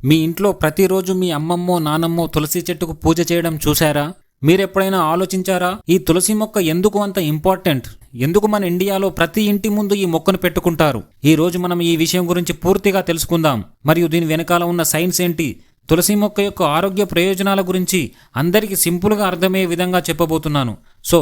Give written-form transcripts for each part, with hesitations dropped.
మీ ఇంట్లో ప్రతిరోజు మీ అమ్మమ్మో నానమ్మో తులసి చెట్టుకు పూజ చేయడం చూశారా? మీరెప్పుడైనా ఆలోచించారా ఈ తులసి మొక్క ఎందుకు అంత ఇంపార్టెంట్? ఎందుకు మన ఇండియాలో ప్రతి ఇంటి ముందు ఈ మొక్కను పెట్టుకుంటారు? ఈ రోజు మనం ఈ విషయం గురించి పూర్తిగా తెలుసుకుందాం. మరియు దీని వెనకాల ఉన్న సైన్స్ ఏంటి, తులసి మొక్క యొక్క ఆరోగ్య ప్రయోజనాల గురించి అందరికీ సింపుల్గా అర్థమయ్యే విధంగా చెప్పబోతున్నాను. సో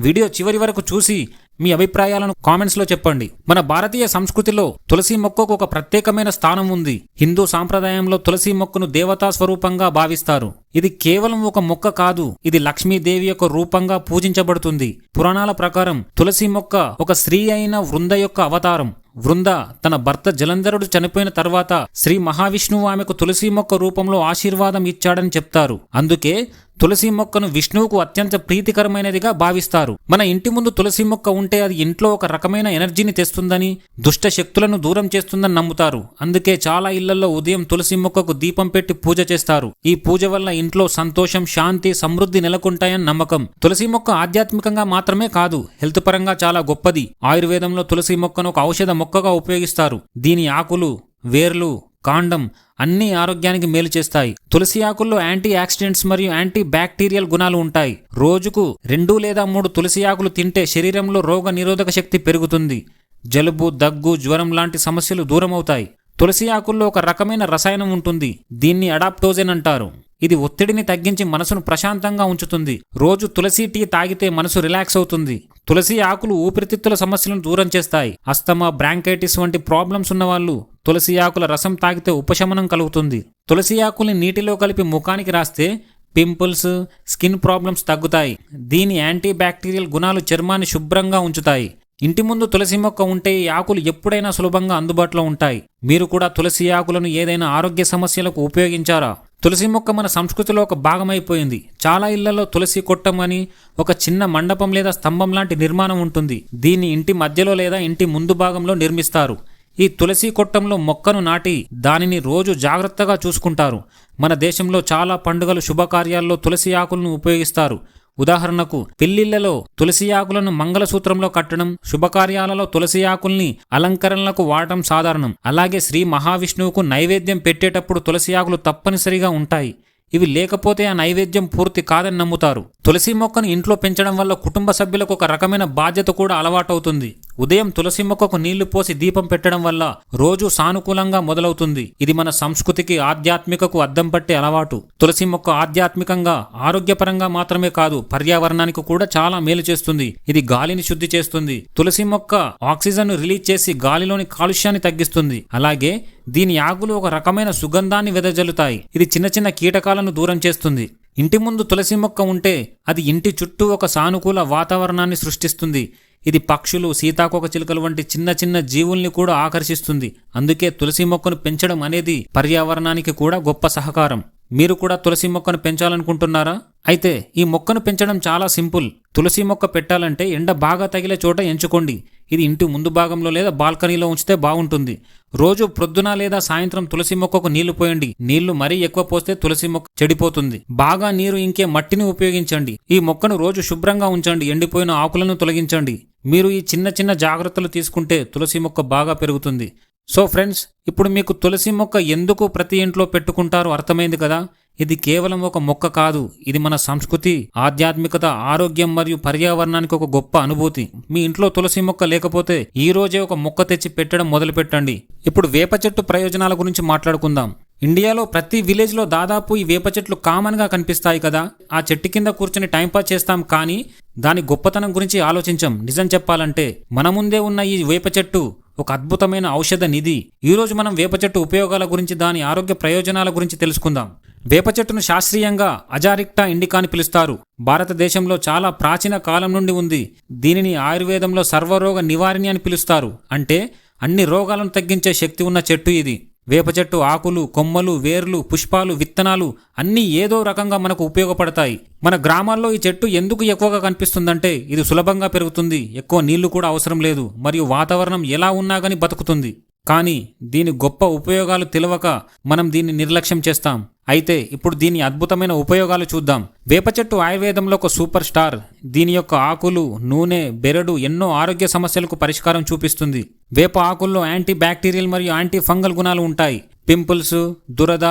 వీడియో చివరి వరకు చూసి మీ అభిప్రాయాలను కామెంట్స్లో చెప్పండి. మన భారతీయ సంస్కృతిలో తులసి మొక్కకు ఒక ప్రత్యేకమైన స్థానం ఉంది. హిందూ సాంప్రదాయంలో తులసి మొక్కను దేవతా స్వరూపంగా భావిస్తారు. ఇది కేవలం ఒక మొక్క కాదు, ఇది లక్ష్మీదేవి యొక్క రూపంగా పూజించబడుతుంది. పురాణాల ప్రకారం తులసి మొక్క ఒక స్త్రీ అయిన వృంద యొక్క అవతారం. వృంద తన భర్త జలంధరుడు చనిపోయిన తర్వాత శ్రీ మహావిష్ణువు ఆమెకు తులసి మొక్క రూపంలో ఆశీర్వాదం ఇచ్చాడని చెప్తారు. అందుకే తులసి మొక్కను విష్ణువుకు అత్యంత ప్రీతికరమైనదిగా భావిస్తారు. మన ఇంటి ముందు తులసి మొక్క ఉంటే అది ఇంట్లో ఒక రకమైన ఎనర్జీని తెస్తుందని, దుష్ట శక్తులను దూరం చేస్తుందని నమ్ముతారు. అందుకే చాలా ఇళ్లలో ఉదయం తులసి మొక్కకు దీపం పెట్టి పూజ చేస్తారు. ఈ పూజ వల్ల ఇంట్లో సంతోషం, శాంతి, సమృద్ధి నెలకొంటాయని నమ్మకం. తులసి మొక్క ఆధ్యాత్మికంగా మాత్రమే కాదు, హెల్త్ పరంగా చాలా గొప్పది. ఆయుర్వేదంలో తులసి మొక్కను ఒక ఔషధ మొక్కగా ఉపయోగిస్తారు. దీని ఆకులు, వేర్లు, కాండం అన్ని ఆరోగ్యానికి మేలు చేస్తాయి. తులసి ఆకుల్లో యాంటీ ఆక్సిడెంట్స్ మరియు యాంటీ బ్యాక్టీరియల్ గుణాలు ఉంటాయి. రోజుకు 2 లేదా 3 తులసి ఆకులు తింటే శరీరంలో రోగ నిరోధక శక్తి పెరుగుతుంది. జలుబు, దగ్గు, జ్వరం లాంటి సమస్యలు దూరమవుతాయి. తులసి ఆకుల్లో ఒక రకమైన రసాయనం ఉంటుంది. దీన్ని అడాప్టోజెన్ అంటారు. ఇది ఒత్తిడిని తగ్గించి మనసును ప్రశాంతంగా ఉంచుతుంది. రోజు తులసి టీ తాగితే మనసు రిలాక్స్ అవుతుంది. తులసి ఆకులు ఊపిరితిత్తుల సమస్యలను దూరం చేస్తాయి. అస్తమా, బ్రాంకైటిస్ వంటి ప్రాబ్లమ్స్ ఉన్నవాళ్ళు తులసి ఆకుల రసం తాగితే ఉపశమనం కలుగుతుంది. తులసి ఆకుల్ని నీటిలో కలిపి ముఖానికి రాస్తే పింపుల్స్, స్కిన్ ప్రాబ్లమ్స్ తగ్గుతాయి. దీని యాంటీ బ్యాక్టీరియల్ గుణాలు చర్మాన్ని శుభ్రంగా ఉంచుతాయి. ఇంటి ముందు తులసి మొక్క ఉంటే ఈ ఆకులు ఎప్పుడైనా సులభంగా అందుబాటులో ఉంటాయి. మీరు కూడా తులసి ఆకులను ఏదైనా ఆరోగ్య సమస్యలకు ఉపయోగించారా? తులసి మొక్క మన సంస్కృతిలో ఒక భాగమైపోయింది. చాలా ఇళ్లలో తులసి కొట్టం అని ఒక చిన్న మండపం లేదా స్తంభం లాంటి నిర్మాణం ఉంటుంది. దీన్ని ఇంటి మధ్యలో లేదా ఇంటి ముందు భాగంలో నిర్మిస్తారు. ఈ తులసి కొట్టంలో మొక్కను నాటి దానిని రోజు జాగ్రత్తగా చూసుకుంటారు. మన దేశంలో చాలా పండుగలు, శుభకార్యాల్లో తులసి ఆకులను ఉపయోగిస్తారు. ఉదాహరణకు పెళ్లిళ్లలో తులసి ఆకులను మంగళసూత్రంలో కట్టడం, శుభకార్యాలలో తులసి ఆకుల్ని అలంకరణలకు వాడటం సాధారణం. అలాగే శ్రీ మహావిష్ణువుకు నైవేద్యం పెట్టేటప్పుడు తులసి ఆకులు తప్పనిసరిగా ఉంటాయి. ఇవి లేకపోతే ఆ నైవేద్యం పూర్తి కాదని నమ్ముతారు. తులసి మొక్కను ఇంట్లో పెంచడం వల్ల కుటుంబ సభ్యులకు ఒక రకమైన బాధ్యత కూడా అలవాటవుతుంది. ఉదయం తులసి మొక్కకు నీళ్లు పోసి దీపం పెట్టడం వల్ల రోజు సానుకూలంగా మొదలవుతుంది. ఇది మన సంస్కృతికి, ఆధ్యాత్మికకు అద్దం పట్టే అలవాటు. తులసి మొక్క ఆధ్యాత్మికంగా, ఆరోగ్యపరంగా మాత్రమే కాదు, పర్యావరణానికి కూడా చాలా మేలు చేస్తుంది. ఇది గాలిని శుద్ధి చేస్తుంది. తులసి మొక్క ఆక్సిజన్ రిలీజ్ చేసి గాలిలోని కాలుష్యాన్ని తగ్గిస్తుంది. అలాగే దీని ఆకులు ఒక రకమైన సుగంధాన్ని వెదజల్లుతాయి. ఇది చిన్న చిన్న కీటకాలను దూరం చేస్తుంది. ఇంటి ముందు తులసి మొక్క ఉంటే అది ఇంటి చుట్టూ ఒక సానుకూల వాతావరణాన్ని సృష్టిస్తుంది. ఇది పక్షులు, సీతాకోకచిలుకలు వంటి చిన్న చిన్న జీవుల్ని కూడా ఆకర్షిస్తుంది. అందుకే తులసి మొక్కను పెంచడం అనేది పర్యావరణానికి కూడా గొప్ప సహకారం. మీరు కూడా తులసి మొక్కను పెంచాలనుకుంటున్నారా? అయితే ఈ మొక్కను పెంచడం చాలా సింపుల్. తులసి మొక్క పెట్టాలంటే ఎండ బాగా తగిలే చోట ఎంచుకోండి. ఇది ఇంటి ముందు భాగంలో లేదా బాల్కనీలో ఉంచితే బాగుంటుంది. రోజు ప్రొద్దున లేదా సాయంత్రం తులసి మొక్కకు నీళ్లు పోయండి. నీళ్లు మరీ ఎక్కువ పోస్తే తులసి మొక్క చెడిపోతుంది. బాగా నీరు ఇంకే మట్టిని ఉపయోగించండి. ఈ మొక్కను రోజు శుభ్రంగా ఉంచండి. ఎండిపోయిన ఆకులను తొలగించండి. మీరు ఈ చిన్న చిన్న జాగ్రత్తలు తీసుకుంటే తులసి మొక్క బాగా పెరుగుతుంది. సో ఫ్రెండ్స్, ఇప్పుడు మీకు తులసి మొక్క ఎందుకు ప్రతి ఇంట్లో పెట్టుకుంటారో అర్థమైంది కదా. ఇది కేవలం ఒక మొక్క కాదు, ఇది మన సంస్కృతి, ఆధ్యాత్మికత, ఆరోగ్యం మరియు పర్యావరణానికి ఒక గొప్ప అనుభూతి. మీ ఇంట్లో తులసి మొక్క లేకపోతే ఈ రోజే ఒక మొక్క తెచ్చి పెట్టడం మొదలు పెట్టండి. ఇప్పుడు వేప చెట్టు ప్రయోజనాల గురించి మాట్లాడుకుందాం. ఇండియాలో ప్రతి విలేజ్ లో దాదాపు ఈ వేప చెట్లు కామన్ గా కనిపిస్తాయి కదా. ఆ చెట్టు కింద కూర్చొని టైంపాస్ చేస్తాం, కానీ దాని గొప్పతనం గురించి ఆలోచించం. నిజం చెప్పాలంటే మన ముందే ఉన్న ఈ వేప చెట్టు ఒక అద్భుతమైన ఔషధ నిధి. ఈ రోజు మనం వేప చెట్టు ఉపయోగాల గురించి, దాని ఆరోగ్య ప్రయోజనాల గురించి తెలుసుకుందాం. వేప చెట్టును శాస్త్రీయంగా అజారిక్టా ఇండికా అని పిలుస్తారు. భారతదేశంలో చాలా ప్రాచీన కాలం నుండి ఉంది. దీనిని ఆయుర్వేదంలో సర్వరోగ నివారిణి అని పిలుస్తారు. అంటే అన్ని రోగాలను తగ్గించే శక్తి ఉన్న చెట్టు ఇది. వేప చెట్టు ఆకులు, కొమ్మలు, వేర్లు, పుష్పాలు, విత్తనాలు అన్నీ ఏదో రకంగా మనకు ఉపయోగపడతాయి. మన గ్రామాల్లో ఈ చెట్టు ఎందుకు ఎక్కువగా కనిపిస్తుందంటే ఇది సులభంగా పెరుగుతుంది, ఎక్కువ నీళ్లు కూడా అవసరం లేదు, మరియు వాతావరణం ఎలా ఉన్నా గానీ బతుకుతుంది. కానీ దీని గొప్ప ఉపయోగాలు తెలియక మనం దీన్ని నిర్లక్ష్యం చేస్తాం. అయితే ఇప్పుడు దీని అద్భుతమైన ఉపయోగాలు చూద్దాం. వేప చెట్టు ఆయుర్వేదంలో ఒక సూపర్ స్టార్. దీని యొక్క ఆకులు, నూనె, బెరడు ఎన్నో ఆరోగ్య సమస్యలకు పరిష్కారం చూపిస్తుంది. వేప ఆకుల్లో యాంటీ బ్యాక్టీరియల్ మరియు యాంటీ ఫంగల్ గుణాలు ఉంటాయి. పింపుల్స్, దురద,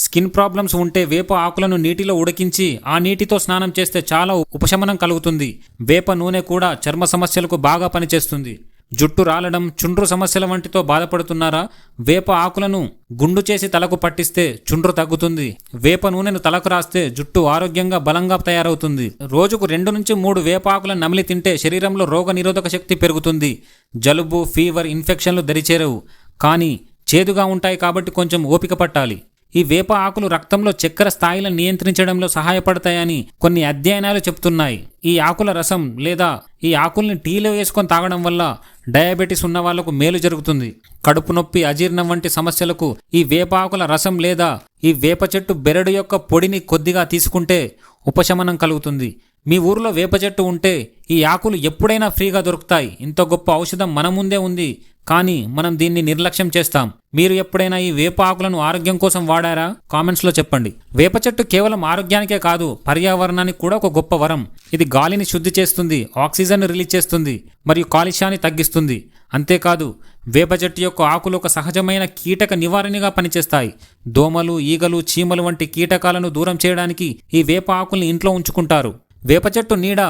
స్కిన్ ప్రాబ్లమ్స్ ఉంటే వేప ఆకులను నీటిలో ఉడికించి ఆ నీటితో స్నానం చేస్తే చాలా ఉపశమనం కలుగుతుంది. వేప నూనె కూడా చర్మ సమస్యలకు బాగా పనిచేస్తుంది. జుట్టు రాలడం, చుండ్రు సమస్యల వంటితో బాధపడుతున్నారా? వేప ఆకులను గుండు చేసి తలకు పట్టిస్తే చుండ్రు తగ్గుతుంది. వేప నూనెను తలకు రాస్తే జుట్టు ఆరోగ్యంగా బలంగా తయారవుతుంది. రోజుకు 2 నుంచి 3 వేప ఆకులను నమిలి తింటే శరీరంలో రోగ నిరోధక శక్తి పెరుగుతుంది. జలుబు, ఫీవర్, ఇన్ఫెక్షన్లు దరిచేరవు. కానీ చేదుగా ఉంటాయి కాబట్టి కొంచెం ఓపిక పట్టాలి. ఈ వేప ఆకులు రక్తంలో చక్కెర స్థాయిలను నియంత్రించడంలో సహాయపడతాయని కొన్ని అధ్యయనాలు చెబుతున్నాయి. ఈ ఆకుల రసం లేదా ఈ ఆకుల్ని టీలో వేసుకొని తాగడం వల్ల డయాబెటీస్ ఉన్న వాళ్లకు మేలు జరుగుతుంది. కడుపు నొప్పి, అజీర్ణం వంటి సమస్యలకు ఈ వేప ఆకుల రసం లేదా ఈ వేప చెట్టు బెరడు యొక్క పొడిని కొద్దిగా తీసుకుంటే ఉపశమనం కలుగుతుంది. మీ ఊరిలో వేప చెట్టు ఉంటే ఈ ఆకులు ఎప్పుడైనా ఫ్రీగా దొరుకుతాయి. ఇంత గొప్ప ఔషధం మన ముందే ఉంది, కానీ మనం దీన్ని నిర్లక్ష్యం చేస్తాం. మీరు ఎప్పుడైనా ఈ వేప ఆకులను ఆరోగ్యం కోసం వాడారా? కామెంట్స్లో చెప్పండి. వేప చెట్టు కేవలం ఆరోగ్యానికే కాదు, పర్యావరణానికి కూడా ఒక గొప్ప వరం. ఇది గాలిని శుద్ధి చేస్తుంది, ఆక్సిజన్ రిలీజ్ చేస్తుంది మరియు కాలుష్యాన్ని తగ్గిస్తుంది. అంతేకాదు, వేప చెట్టు యొక్క ఆకులు ఒక సహజమైన కీటక నివారణగా పనిచేస్తాయి. దోమలు, ఈగలు, చీమలు వంటి కీటకాలను దూరం చేయడానికి ఈ వేప ఆకుల్ని ఇంట్లో ఉంచుకుంటారు. వేప చెట్టు నీడ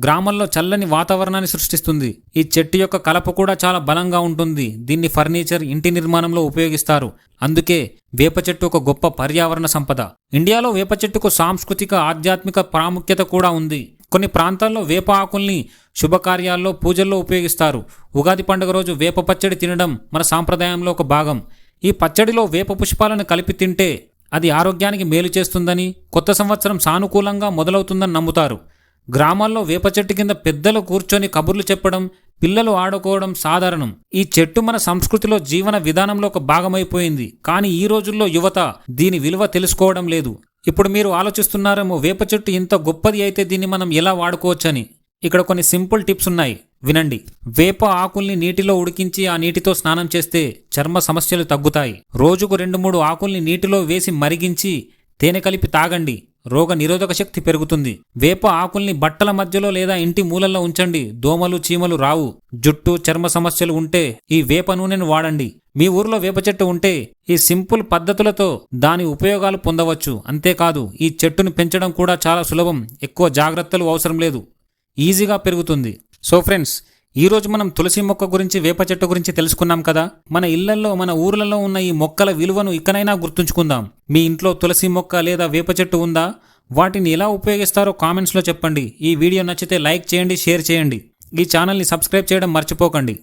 గ్రామాల్లో చల్లని వాతావరణాన్ని సృష్టిస్తుంది. ఈ చెట్టు యొక్క కలప కూడా చాలా బలంగా ఉంటుంది. దీన్ని ఫర్నిచర్, ఇంటి నిర్మాణంలో ఉపయోగిస్తారు. అందుకే వేప చెట్టు ఒక గొప్ప పర్యావరణ సంపద. ఇండియాలో వేప చెట్టుకు సాంస్కృతిక, ఆధ్యాత్మిక ప్రాముఖ్యత కూడా ఉంది. కొన్ని ప్రాంతాల్లో వేప ఆకుల్ని శుభకార్యాల్లో, పూజల్లో ఉపయోగిస్తారు. ఉగాది పండుగ రోజు వేప పచ్చడి తినడం మన సాంప్రదాయంలో ఒక భాగం. ఈ పచ్చడిలో వేప పుష్పాలను కలిపి తింటే అది ఆరోగ్యానికి మేలు చేస్తుందని, కొత్త సంవత్సరం సానుకూలంగా మొదలవుతుందని నమ్ముతారు. గ్రామాల్లో వేప చెట్టు కింద పెద్దలు కూర్చొని కబుర్లు చెప్పడం, పిల్లలు ఆడుకోవడం సాధారణం. ఈ చెట్టు మన సంస్కృతిలో, జీవన విధానంలో ఒక భాగమైపోయింది. కానీ ఈ రోజుల్లో యువత దీని విలువ తెలుసుకోవడం లేదు. ఇప్పుడు మీరు ఆలోచిస్తున్నారేమో, వేప చెట్టు ఇంత గొప్పది అయితే దీన్ని మనం ఎలా వాడుకోవచ్చని. ఇక్కడ కొన్ని సింపుల్ టిప్స్ ఉన్నాయి, వినండి. వేప ఆకుల్ని నీటిలో ఉడికించి ఆ నీటితో స్నానం చేస్తే చర్మ సమస్యలు తగ్గుతాయి. రోజుకు 2-3 ఆకుల్ని నీటిలో వేసి మరిగించి తేనె కలిపి తాగండి. రోగ నిరోధక శక్తి పెరుగుతుంది. వేప ఆకుల్ని బట్టల మధ్యలో లేదా ఇంటి మూలల్లో ఉంచండి. దోమలు, చీమలు రావు. జుట్టు, చర్మ సమస్యలు ఉంటే ఈ వేప నూనెను వాడండి. మీ ఊర్లో వేప చెట్టు ఉంటే ఈ సింపుల్ పద్ధతులతో దాని ఉపయోగాలు పొందవచ్చు. అంతేకాదు, ఈ చెట్టును పెంచడం కూడా చాలా సులభం. ఎక్కువ జాగ్రత్తలు అవసరం లేదు, ఈజీగా పెరుగుతుంది. సో ఫ్రెండ్స్, ఈరోజు మనం తులసి మొక్క గురించి, వేప చెట్టు గురించి తెలుసుకున్నాం కదా. మన ఇళ్లలో, మన ఊర్లలో ఉన్న ఈ మొక్కల విలువను ఇకనైనా గుర్తుంచుకుందాం. మీ ఇంట్లో తులసి మొక్క లేదా వేప చెట్టు ఉందా? వాటిని ఎలా ఉపయోగిస్తారో కామెంట్స్లో చెప్పండి. ఈ వీడియో నచ్చితే లైక్ చేయండి, షేర్ చేయండి. ఈ ఛానల్ని సబ్స్క్రైబ్ చేయడం మర్చిపోకండి.